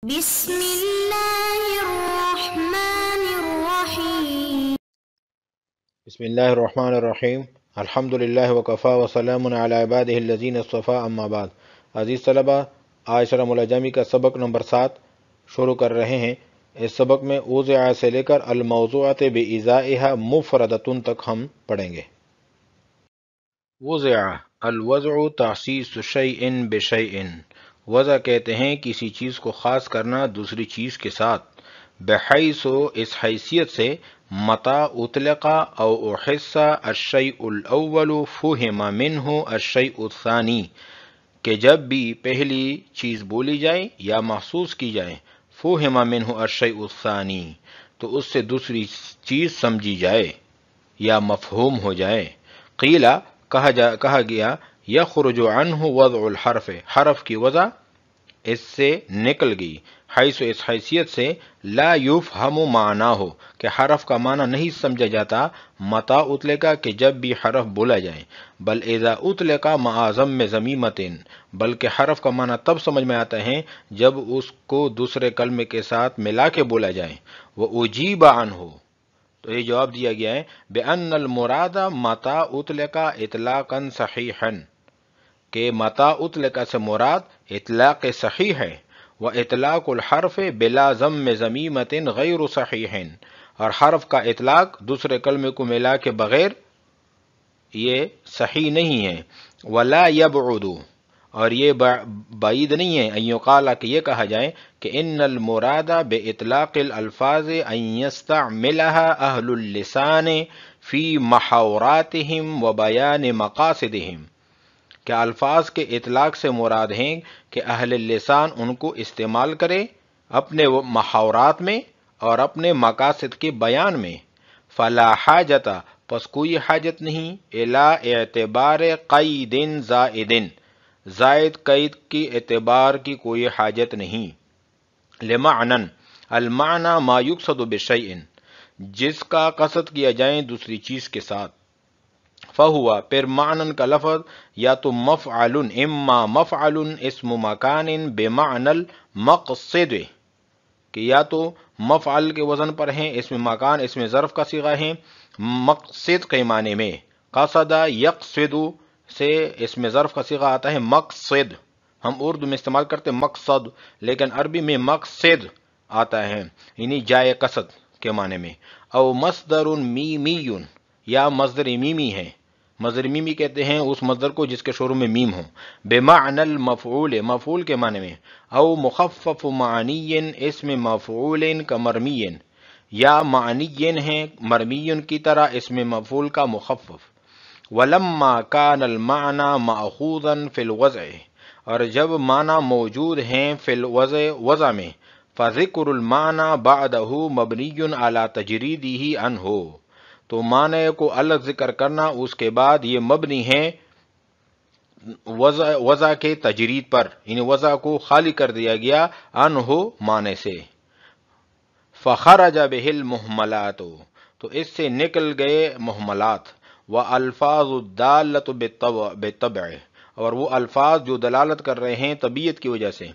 بسم اللہ الرحمن الرحیم بسم اللہ الرحمن الرحیم الحمدللہ وکفا وسلام علی عبادہ الذین اصطفیٰ اما بعد۔ عزیز طلبہ، آج شرح ملجمی کا سبق نمبر 7 شروع کر رہے ہیں۔ اس سبق میں اوضع سے لے کر الموضوعات بإزائها مفردۃ تک ہم پڑھیں گے۔ وضع، الوضع تخصیص شیء بشیء، وضع کہتے ہیں کسی چیز کو خاص کرنا دوسری چیز کے ساتھ، بحیث اس حیثیت سے متى اطلق او احس الشیء الاول فہم منہ الشیء الثانی، کہ جب بھی پہلی چیز بولی جائے یا محسوس کی جائے، فہم منہ الشیء الثانی، تو اس سے دوسری چیز سمجھی جائے یا مفہوم ہو جائے۔ قیلا، کہا گیا، یخرج عنہ وضع الحرف، حرف کی وضع اس سے نکل گئی، حیث اس حیثیت سے لا یفہم معناہ، کہ حرف کا معنی نہیں سمجھا جاتا متى اطلق، کہ جب بھی حرف بولا جائے، بل اذا اطلق مع ضم ضمیمۃ، بلکہ حرف کا معنی تب سمجھ میں آتا ہے جب اس کو دوسرے کلمے کے ساتھ ملا کے بولا جائے۔ وأجیب عنہ، تو یہ جواب دیا گیا ہے، بأن المراد متى اطلق اطلاقا صحیحا، کہ متى اطلق سے مراد اطلاق صحیح ہے، واطلاق الحرف بلا ضم ضمیمۃ غیر صحیح، اور حرف کا اطلاق دوسرے کلمے کو ملا کے بغیر یہ صحیح نہیں ہے۔ ولا یبعد، اور یہ بعید نہیں ہے، ان یقال، کہ یہ کہا جائے کہ ان المراد باطلاق الالفاظ ان یستعملها اہل اللسان فی محاوراتهم وبیان مقاصدهم، کہ الفاظ کے اطلاق سے مراد ہیں کہ اہل لسان ان کو استعمال کرے اپنے محاورات میں اور اپنے مقاصد کے بیان میں۔ فلا حاجت، پس کوئی حاجت نہیں، الی اعتبار قید زائد، زائد قید کی اعتبار کی کوئی حاجت نہیں۔ لمعنن، المعنی ما یقصد بشیء، جس کا قصد کیا جائے دوسری چیز کے ساتھ۔ فہوا، پھر معنن کا لفظ یا تو مفعل، اما مفعل اسم مکان بمعنى المقصد، کہ یا تو مفعل کے وزن پر ہیں، اسم مکان اسم ظرف کا صیغہ ہے، مقصد کے معنی میں، قصد یقصد سے اسم ظرف کا صیغہ آتا ہے مقصد، ہم اردو میں استعمال کرتے مقصد، لیکن عربی میں مقصد آتا ہے، یعنی جائے قصد کے معنی میں۔ او مصدر میمی، یا مصدر میمی ہے، مصدر میمی کہتے ہیں اس مصدر کو جس کے شروع میں میم ہو، بمعنى المفعول، مفعول کے معنی میں، او مخفف معنی اسم مفعول کمرمی، یا معنی ہے مرمی کی طرح اسم مفعول کا مخفف۔ ولما كان المعنى ماخوذا في الوضع، اور جب معنی موجود ہیں فی الوضع، وضع میں، فذکر المعنى بعده مبنی على تجریدہ عنہ، تو معنی کو الگ ذکر کرنا اس کے بعد یہ مبنی ہے وضع کے تجرید پر، یعنی وضع کو خالی کر دیا گیا عنہ معنی سے۔ فخرج به المہملات، تو اس سے نکل گئے مہملات، والفاظ الدالۃ بالطبع، اور وہ الفاظ جو دلالت کر رہے ہیں طبیعت کی وجہ سے،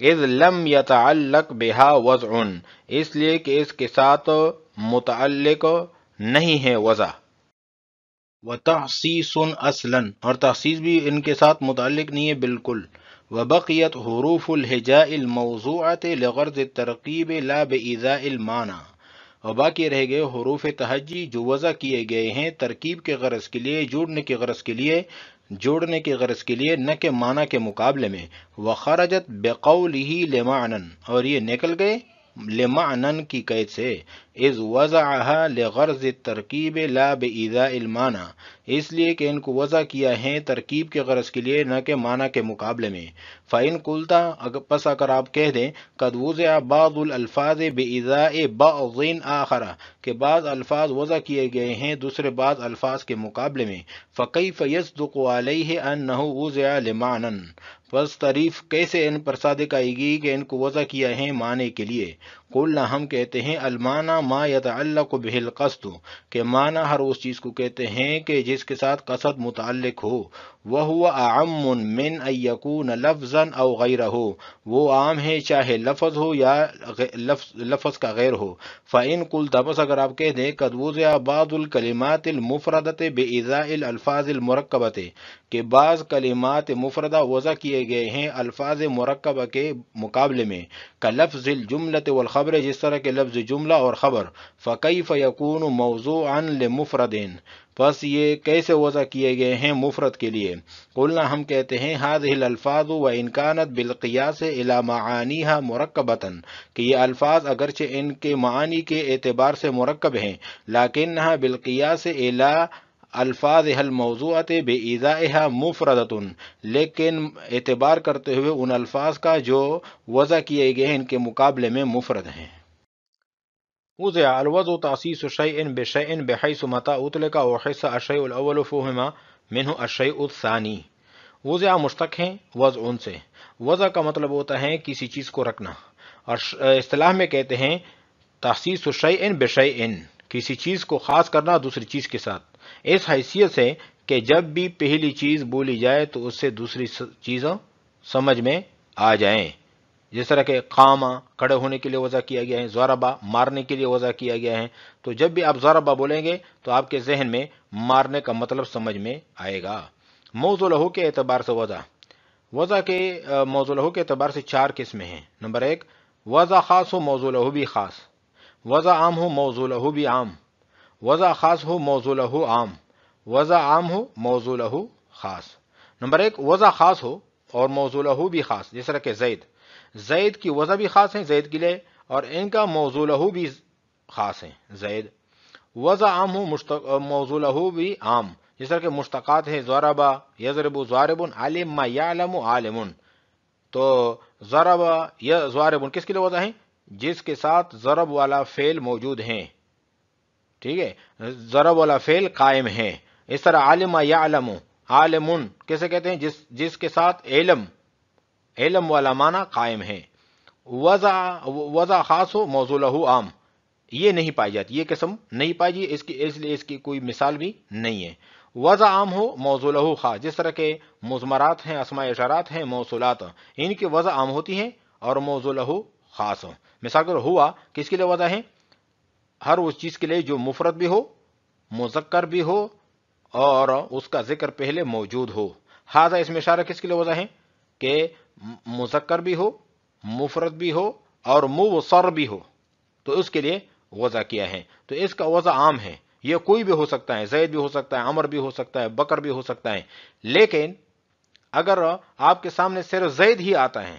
اذ لم يتعلق بها وضع، اس لیے کہ اس کے ساتھ متعلق نہیں ہے وضع، وتخصیص اصلا، اور تخصیص بھی ان کے ساتھ متعلق نہیں ہے بالکل، وبقیت حروف الہجاء الموضوعة لغرض الترقیب لا بإیذاء المعنى، اور باقی رہ گئے حروف تہجی جو وضع کیے گئے ہیں ترکیب کے غرض کے لیے، جوڑنے کے غرض کے لیے، نہ کہ معنی کے مقابلے میں۔ وخرجت بقولہ لمعنى، اور یہ نکل گئے لمعنن کی قید سے، اذ وضعها لغرض الترکیب لا بإیذاء المعنى، اس لیے کہ ان کو وضع کیا ہے ترکیب کے غرض کے لیے نہ کہ معنی کے مقابلے میں۔ فإن قلت، پس اگر آپ کہہ دیں، قد وضع بعض الالفاظ بإیذاء بعض آخر، کہ بعض الفاظ وضع کیے گئے ہیں دوسرے بعض الفاظ کے مقابلے میں، فکیف یصدق علیہ انہ وضع لمعنى، بس تعریف کیسے ان پر صادق آئے گی کہ ان کو وضع کیا ہے معنی کے لیے۔ قلنا، ہم کہتے ہیں، المعنی ما یتعلق به القصد، کہ معنی ہر اس چیز کو کہتے ہیں کہ جس کے ساتھ قصد متعلق ہو، وہو اعم من ان یکون لفظا او غیرہ، وہ عام ہے چاہے لفظ ہو یا لفظ کا غیر ہو۔ فإن قلت، بس اگر آپ کہہ دیں قد وضع بعض الکلمات المفردۃ بإزاء الالفاظ المرکبۃ، کہ بعض کلمات مفردہ وضع کیے گئے ہیں الفاظ مرکبہ کے مقابلے میں، کلفظ الجملۃ والخبر، جس طرح کے لفظ جملہ اور خبر، فکیف یکون موضوعا لمفرد، پس یہ کیسے وضع کیے گئے ہیں مفرد کے لیے؟ قلنا، ہم کہتے ہیں هذه الالفاظ وان كانت بالقیاس الى معانیها مرکبۃ، کہ یہ الفاظ اگرچہ ان کے معانی کے اعتبار سے مرکب ہیں، لیکنها بالقیاس الى الفاظها الموضوعة بإيذائها مفردۃ، لیکن اعتبار کرتے ہوئے ان الفاظ کا جو وضع کیے گئے ہیں ان کے مقابلے میں مفرد ہیں۔ وضع الوضع تأسيس شيء بشيء بحيث متى أطلق وحس الشيء الأول فهم منه الشيء الثاني۔ وضع مشتق ہیں وضع ان سے، وضع کا مطلب ہوتا ہے کسی چیز کو رکھنا، اور اصطلاح میں کہتے ہیں تأسيس شيء بشيء، کسی چیز کو خاص کرنا دوسری چیز کے ساتھ، اس حیثیت سے کہ جب بھی پہلی چیز بولی جائے تو اس سے دوسری چیزیں سمجھ میں آ جائیں، جس طرح کہ قامہ کھڑے ہونے کے لیے وضع کیا گیا ہے، ضربہ مارنے کے لیے وضع کیا گیا ہے، تو جب بھی آپ ضربہ بولیں گے تو آپ کے ذہن میں مارنے کا مطلب سمجھ میں آئے گا۔ موضوع لہو کے اعتبار سے وضع کے موضوع لہو کے اعتبار سے 4 قسمیں ہیں۔ نمبر 1، وضع خاص ہو موضوع لہو بھی خاص، وضع عام ہو موضوع لہو بھی عام، وضع خاص ہو موضوع لہو عام، وضع عام ہو موضوع لہو خاص۔ نمبر 1، وضع خاص ہو اور موضوع لہو بھی خاص، جس طرح کہ زید کی وضع بھی خاص ہے زید کے لیے، اور ان کا موضوع لہو بھی خاص ہے زید۔ وضع عام ہو موضوع لہو بھی عام، جس طرح کہ مشتقات ہے ضربہ یضرب ضارب، علم یعلم عالم، تو ضرب یا ضارب کس کے لیے وضع ہے؟ جس کے ساتھ ضرب والا فعل موجود ہیں، ٹھیک ہے، ضرب والا فعل قائم ہے۔ اس طرح علم یعلم عالم کیسے کہتے ہیں؟ جس کے ساتھ علم والا معنی قائم ہے۔ وضع خاص ہو موضوع لہو عام، یہ نہیں پائی جاتی، یہ قسم نہیں پائی جاتی، اس لیے اس کی کوئی مثال بھی نہیں ہے۔ وضع عام ہو موضوع لہو خاص، جس طرح کے مضمرات ہیں، اسماء اشارات ہیں، موصولات، ان کی وضع عام ہوتی ہیں اور موضوع لہو خاص ہو۔ مثال کے ہوا کس کے لیے وضع ہے؟ ہر اس چیز کے لیے جو مفرد بھی ہو، مذکر بھی ہو اور اس کا ذکر پہلے موجود ہو۔ ھذا اس میں اشارہ کس کے لیے وضع ہے؟ کہ مذکر بھی ہو، مفرد بھی ہو اور موصر بھی ہو، تو اس کے لیے وضع کیا ہے، تو اس کا وضع عام ہے، یہ کوئی بھی ہو سکتا ہے، زید بھی ہو سکتا ہے، عمر بھی ہو سکتا ہے، بکر بھی ہو سکتا ہے، لیکن اگر آپ کے سامنے صرف زید ہی آتا ہے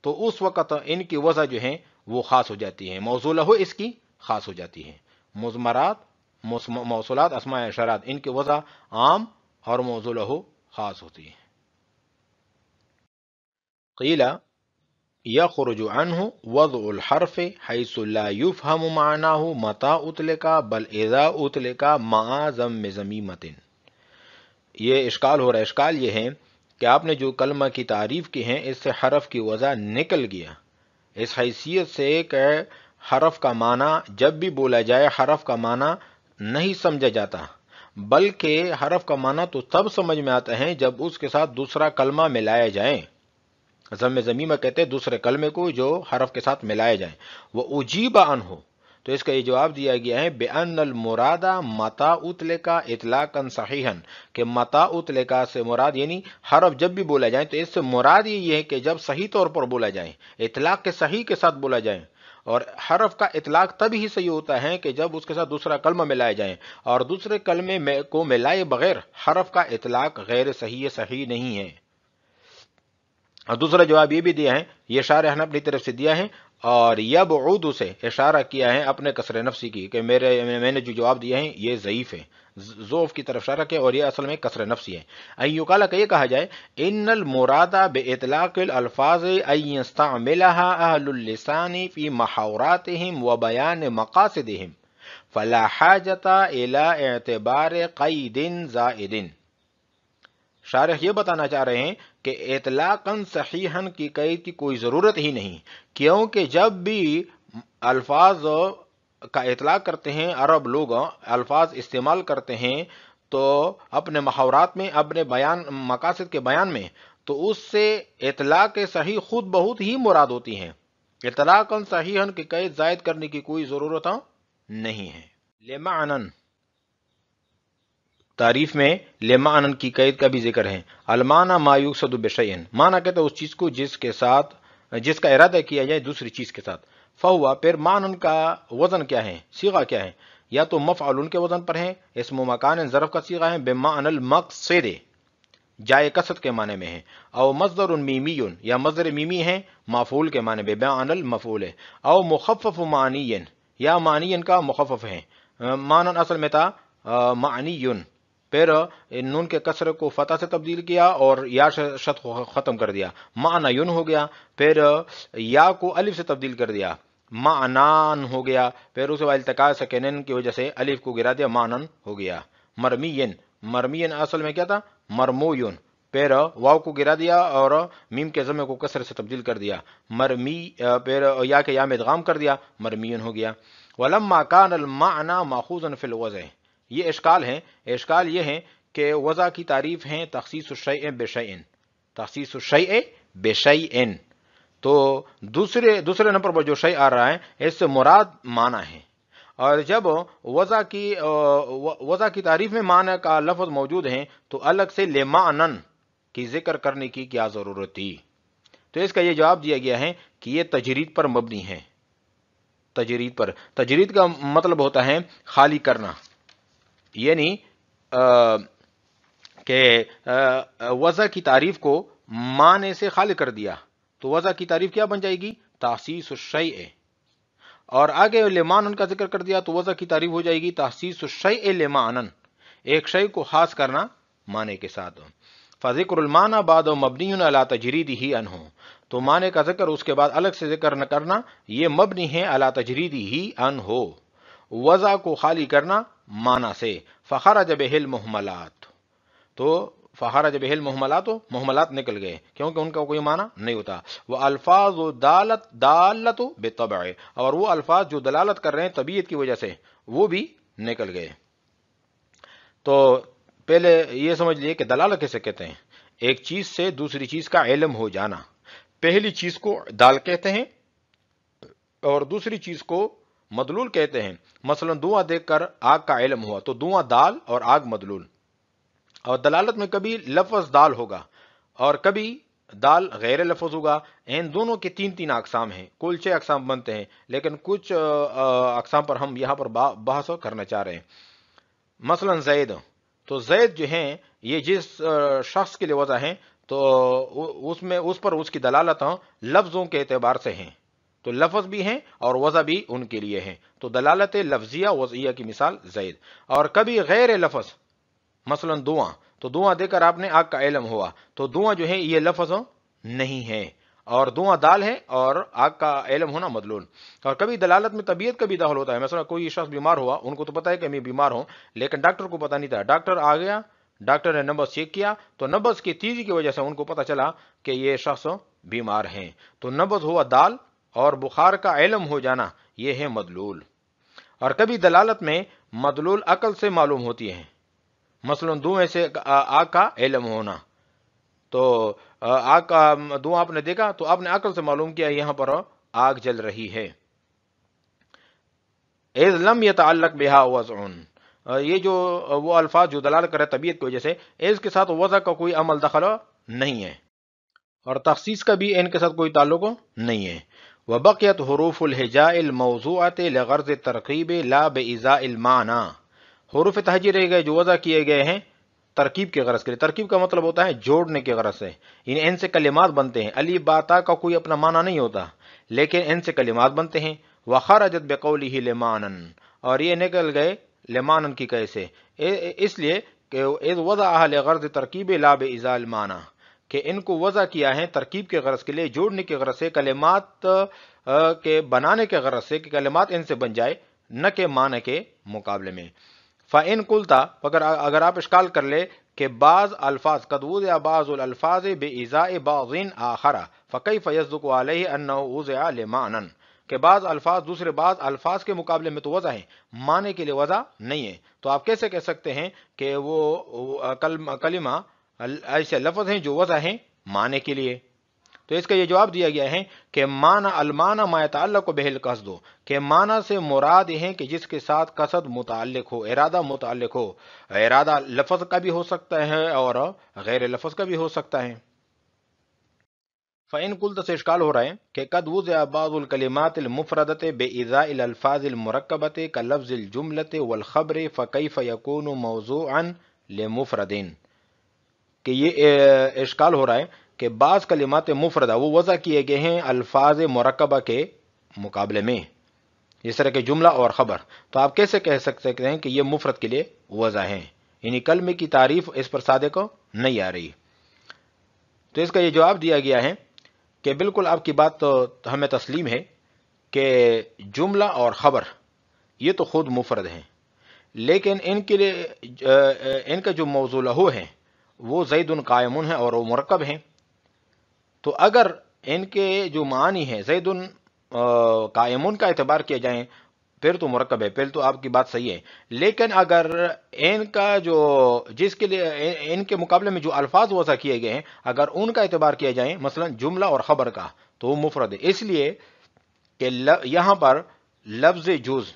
تو اس وقت ان کی وضع جو ہے وہ خاص ہو جاتی ہے، موضوع لہو اس کی خاص ہو جاتی ہے۔ مضمرات، موصولات، اسماء اشارات، ان کی وضع عام اور موضوع لہو خاص ہوتی ہے۔ قیل یخرج عنہ وضع الحرف حیث لا یفہم معناہ متى اطلق بل اذا اطلق مع ضم ضمیمۃ۔ یہ اشکال ہو رہا ہے، اشکال یہ ہے کہ آپ نے جو کلمہ کی تعریف کی ہے اس سے حرف کی وضع نکل گیا، اس حیثیت سے کہ حرف کا معنی جب بھی بولا جائے حرف کا معنی نہیں سمجھا جاتا، بلکہ حرف کا معنی تو تب سمجھ میں آتا ہے جب اس کے ساتھ دوسرا کلمہ ملایا جائے۔ ضم ضمیمہ کہتے ہیں دوسرے کلمے کو جو حرف کے ساتھ ملایا جائے۔ وہ اجیب عنہ، تو اس کا یہ جواب دیا گیا ہے بأن المراد متى اطلق اطلاقا صحیحا، کہ متى اطلق سے مراد یعنی حرف جب بھی بولا جائے تو اس سے مراد یہ ہے کہ جب صحیح طور پر بولا جائے، اطلاق کے صحیح کے ساتھ بولا جائے، اور حرف کا اطلاق تب ہی صحیح ہوتا ہے کہ جب اس کے ساتھ دوسرا کلمہ ملایا جائے، اور دوسرے کلمے کو ملائے بغیر حرف کا اطلاق غیر صحیح نہیں ہے۔ اور دوسرا جواب یہ بھی دیا ہے، یہ شارح نے اپنی طرف سے دیا ہے، اور یبعد سے اشارہ کیا ہے اپنے کسر نفسی کی، کہ میں نے جو جواب دیا ہے یہ ضعیف ہے، ضعف کی طرف اشارہ کیا، اور یہ اصل میں کسر نفسی ہے۔ ایو قال کہ یہ کہا جائے ان المراد باطلاق الالفاظ ان يستعملها اهل اللسان في محاوراتهم وبيان مقاصدهم فلا حاجة الى اعتبار قید زائد۔ شارح یہ بتانا چاہ رہے ہیں کہ اطلاقاً صحیحاً کی قید کی کوئی ضرورت ہی نہیں، کیونکہ جب بھی الفاظ کا اطلاق کرتے ہیں عرب لوگ، الفاظ استعمال کرتے ہیں تو اپنے محاورات میں، اپنے بیان مقاصد کے بیان میں، تو اس سے اطلاق صحیح خود بہت ہی مراد ہوتی ہیں. اطلاقاً صحیحاً کی قید زائد کرنے کی کوئی ضرورت نہیں ہے. لمعنن، تعریف میں لمعنن کی قید کا بھی ذکر ہے. المعنی ما یقصد بشیء، معنی کہتے ہیں اس چیز کو جس کا ارادہ کیا جائے دوسری چیز کے ساتھ. فہوا، پھر معنن کا وزن کیا ہے، صیغہ کیا ہے؟ یا تو مفعول کے وزن پر ہے، اسم و مکان ظرف کا صیغہ ہے، بمعنی المقصد، جائے قصد کے معنی میں ہے. او مصدر میمی، یا مصدر میمی ہے مفعول کے معنی میں، بمعنی المفعول ہے. او مخفف معنی، یا معنی کا مخفف ہے. معنی اصل میں تھا معنی، پھر نون کے کسر کو فتح سے تبدیل کیا اور یا شد کو ختم کر دیا، معنی یون ہو گیا. پھر یا کو الف سے تبدیل کر دیا، معنان ہو گیا. پھر اسے التقاء سکینین کی وجہ سے الف کو گرا دیا، معنن ہو گیا. مرمین، مرمین اصل میں کیا تھا، مرمویون. پھر واو کو گرا دیا اور میم کے ضمے کو کسر سے تبدیل کر دیا، مرمی. پھر یا کے یا میں ادغام کر دیا، مرمیون ہو گیا. ولما کان المعنی ماخوذا فی الوضع، یہ اشکال ہے. اشکال یہ ہے کہ وضع کی تعریف ہیں تخصیص الشیء بشیء، تخصیص الشیء بشیء. تو دوسرے نمبر پر جو شیء آ رہا ہے اس سے مراد معنی ہے. اور جب وضع کی تعریف میں معنی کا لفظ موجود ہے تو الگ سے لمعنن کی ذکر کرنے کی کیا ضرورت تھی؟ تو اس کا یہ جواب دیا گیا ہے کہ یہ تجرید پر مبنی ہے. تجرید کا مطلب ہوتا ہے خالی کرنا، یعنی کہ وضع کی تعریف کو معنی سے خالی کر دیا تو وضع کی تعریف کیا بن جائے گی، تخصیص الشیء. اور آگے لمعنن کا ذکر کر دیا تو وضع کی تعریف ہو جائے گی تخصیص الشیء لمعنن، ایک شیء کو خاص کرنا معنی کے ساتھ. فذکر المعنی بعد مبنی علی تجریدہ عنہ، تو معنی کا ذکر اس کے بعد الگ سے ذکر نہ کرنا یہ مبنی ہے علی تجریدہ عنہ، وضع کو خالی کرنا معنی سے. فخرج بہ المہملات، تو فخرج بہ المہملات، محملات نکل گئے کیونکہ ان کا کوئی معنی نہیں ہوتا. والفاظ دالت بالطبع، اور وہ الفاظ جو دلالت کر رہے ہیں طبیعت کی وجہ سے وہ بھی نکل گئے. تو پہلے یہ سمجھ لیے کہ دلالت کیسے کہتے ہیں، ایک چیز سے دوسری چیز کا علم ہو جانا. پہلی چیز کو دال کہتے ہیں اور دوسری چیز کو مدلول کہتے ہیں. مثلا دھواں دیکھ کر آگ کا علم ہوا تو دھواں دال اور آگ مدلول. اور دلالت میں کبھی لفظ دال ہوگا اور کبھی دال غیر لفظ ہوگا. ان دونوں کے تین اقسام ہیں، کل 6 اقسام بنتے ہیں، لیکن کچھ اقسام پر ہم یہاں پر بحث کرنا چاہ رہے ہیں. مثلا زید، تو زید جو ہیں یہ جس شخص کے لیے وضع ہیں تو اس پر اس کی دلالت لفظوں کے اعتبار سے ہیں، تو لفظ بھی ہیں اور وضع بھی ان کے لیے ہیں. تو دلالت لفظیہ وضعیہ کی مثال زید. اور کبھی غیر لفظ، مثلا دھواں، تو دھواں دے کر آپ نے آگ کا علم ہوا تو دھواں جو ہے یہ لفظ نہیں ہے اور دھواں دال ہے اور آگ کا علم ہونا مدلول. اور کبھی دلالت میں طبیعت کا بھی دخل ہوتا ہے. مثلا کوئی شخص بیمار ہوا، ان کو تو پتا ہے کہ میں بیمار ہوں لیکن ڈاکٹر کو پتا نہیں تھا. ڈاکٹر آ گیا، ڈاکٹر نے نبض چیک کیا تو نبض کی تیزی کی وجہ سے ان کو پتا چلا کہ یہ شخص بیمار ہیں، تو نبض ہوا دال اور بخار کا علم ہو جانا یہ ہے مدلول. اور کبھی دلالت میں مدلول عقل سے معلوم ہوتی ہے، مثلا دھوئیں سے آگ کا علم ہونا. تو آگ کا دھواں آپ نے دیکھا تو آپ نے عقل سے معلوم کیا یہاں پر آگ جل رہی ہے. اذ لم يتعلق بها وضع، یہ جو وہ الفاظ جو دلالت کر رہے طبیعت کی وجہ سے، اس کے ساتھ وضع کا کوئی عمل دخل نہیں ہے اور تخصیص کا بھی ان کے ساتھ کوئی تعلق نہیں ہے. وبقیت حروف الہجاء الموضوعۃ لغرض الترقیب لا بإزاء المعنی، حروف تہجی رہ گئے جو وضع کیے گئے ہیں ترکیب کے غرض کے لیے. ترکیب کا مطلب ہوتا ہے جوڑنے کے غرض سے، یعنی ان سے کلمات بنتے ہیں. الف با تا کا کوئی اپنا معنی نہیں ہوتا لیکن ان سے کلمات بنتے ہیں. وخرجت بقولہ لمعنن، اور یہ نکل گئے لمعنن کی قید سے، اس لیے کہ اذ وضعها لغرض ترکیب لا بإزاء المعنی، کہ ان کو وضع کیا ہے ترکیب کے غرض کے لیے، جوڑنے کے غرض سے، کلمات کے بنانے کے غرض سے کہ کلمات ان سے بن جائے، نہ کہ معنی کے مقابلے میں. فَإِن قُلْتَ، اگر آپ اشکال کر لے کہ بعض الفاظ قد وضع بعض الالفاظ بإزاء بعض آخر فكيف يصدق عليه انه وضع لمعنى، کہ بعض الفاظ دوسرے بعض الفاظ کے مقابلے میں تو وضع ہیں، معنی کے لیے وضع نہیں ہے، تو آپ کیسے کہہ سکتے ہیں کہ وہ کلمہ ایسے لفظ ہیں جو وضع ہیں معنی کے لیے؟ تو اس کا یہ جواب دیا گیا ہے کہ معنی المعنی ما يتعلق به القصد، کہ معنی سے مراد یہ ہے کہ جس کے ساتھ قصد متعلق ہو، ارادہ متعلق ہو۔ ارادہ لفظ کا بھی ہو سکتا ہے اور غیر لفظ کا بھی ہو سکتا ہے۔ فَإِن قُلْتَ سے اشکال ہو رہا ہے کہ قد وضع بعض الکلمات المفردة بإضاء الالفاظ المرکبة كلفظ الجملة والخبر فكيف يكون موضوعا لمفرد، کہ یہ اشکال ہو رہا ہے کہ بعض کلمات مفردہ وہ وضع کیے گئے ہیں الفاظ مرکبہ کے مقابلے میں، جس طرح کہ جملہ اور خبر، تو آپ کیسے کہہ سکتے ہیں کہ یہ مفرد کے لیے وضع ہیں؟ یعنی کلمے کی تعریف اس پر صادق نہیں آ رہی۔ تو اس کا یہ جواب دیا گیا ہے کہ بالکل آپ کی بات تو ہمیں تسلیم ہے کہ جملہ اور خبر یہ تو خود مفرد ہیں، لیکن ان کے لیے ان کا جو موضوع لہو ہے وہ زید قائم ہے اور وہ مرکب ہیں، تو اگر ان کے جو معنی ہیں زید قائم کا اعتبار کیا جائیں پھر تو مرکب ہے، پھر تو آپ کی بات صحیح ہے، لیکن اگر ان کا جو جس کے لیے ان کے مقابلے میں جو الفاظ وضع کیے گئے ہیں اگر ان کا اعتبار کیا جائیں مثلا جملہ اور خبر کا تو وہ مفرد ہے، اس لیے کہ یہاں پر لفظ جز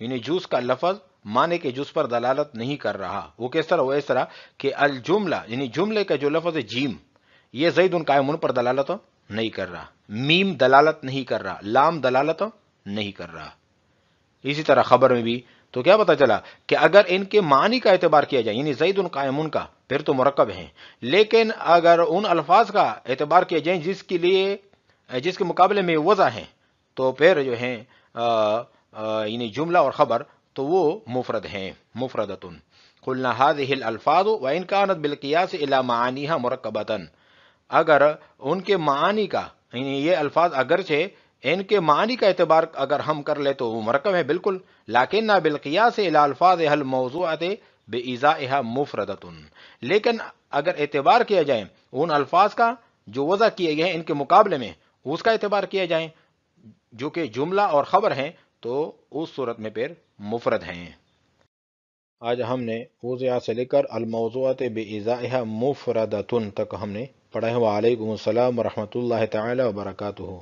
یعنی جز کا لفظ معنی کے جز پر دلالت نہیں کر رہا۔ وہ کس طرح؟ وہ اس طرح کہ الجملہ یعنی جملے کا جو لفظ ہے جیم یہ زید قائم پر دلالت نہیں کر رہا، میم دلالت نہیں کر رہا، لام دلالت نہیں کر رہا۔ اسی طرح خبر میں بھی تو کیا پتا چلا کہ اگر ان کے معنی کا اعتبار کیا جائے یعنی زید قائم کا پھر تو مرکب ہیں، لیکن اگر ان الفاظ کا اعتبار کیا جائے جس کے مقابلے میں وضع ہیں تو پھر جو ہیں یعنی جملہ اور خبر تو وہ مفرد ہیں، مفردۃ۔ قلنا هذه الالفاظ وان كانت بالقياس الى معانيها مرکبۃ، اگر ان کے معنی کا یعنی یہ الفاظ اگرچہ ان کے معنی کا اعتبار اگر ہم کر لے تو وہ مرکب ہے بالکل، لیکن بالقیاس الی الفاظها الموضوعة بإضاءها مفردۃ، لیکن اگر اعتبار کیا جائے ان الفاظ کا جو وضع کیے گئے ہیں ان کے مقابلے میں اس کا اعتبار کیا جائے جو کہ جملہ اور خبر ہیں تو اس صورت میں پھر مفرد ہیں۔ آج ہم نے وضع سے لے کر الموضوعات بإضاءها مفردۃ تک ہم نے پڑھا ہے۔ وعلیکم السلام ورحمۃ اللہ تعالی وبرکاتہ۔